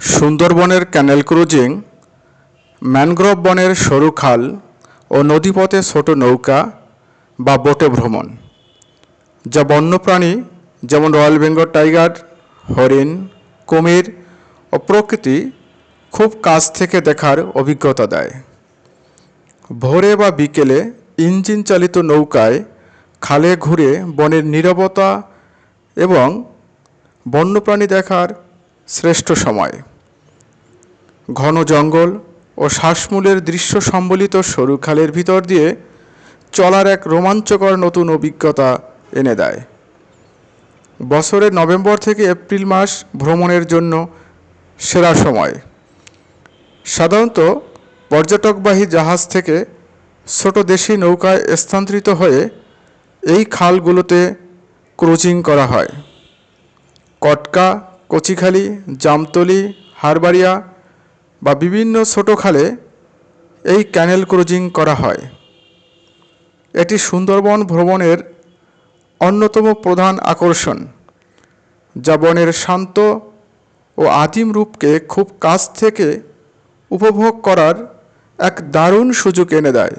সুন্দরবনের ক্যানেল cruising, mangrove বনের সরু খাল ও নদীপথে ছোট নৌকা বা বোটে ভ্রমণ, যা বন্যপ্রাণী যেমন রয়্যাল বেঙ্গল টাইগার, হরিণ, কুমির ও প্রকৃতি খুব কাছ থেকে দেখার অভিজ্ঞতা দেয়। ভোরে বা বিকেলে ইঞ্জিন চালিত নৌকায় খালে ঘুরে বনের নীরবতা এবং বন্যপ্রাণী দেখার শ্রেষ্ঠ সময়। ঘন জঙ্গল ও শ্বাসমূলের দৃশ্য সম্বলিত সরু খালের ভিতর দিয়ে চলার এক রোমাঞ্চকর নতুন অভিজ্ঞতা এনে দেয়। বছরের নভেম্বর থেকে এপ্রিল মাস ভ্রমণের জন্য সেরা সময়। সাধারণত পর্যটকবাহী জাহাজ থেকে ছোট দেশি নৌকায় স্থানান্তরিত হয়ে এই খালগুলোতে ক্রুজিং করা হয়। কটকা, কচিখালি, জামতলী, হারবাড়িয়া বা বিভিন্ন ছোট খালে এই ক্যানেল ক্রুজিং করা হয়। এটি সুন্দরবন ভ্রমণের অন্যতম প্রধান আকর্ষণ, যা বনের শান্ত ও আদিম রূপকে খুব কাছ থেকে উপভোগ করার এক দারুণ সুযোগ এনে দেয়।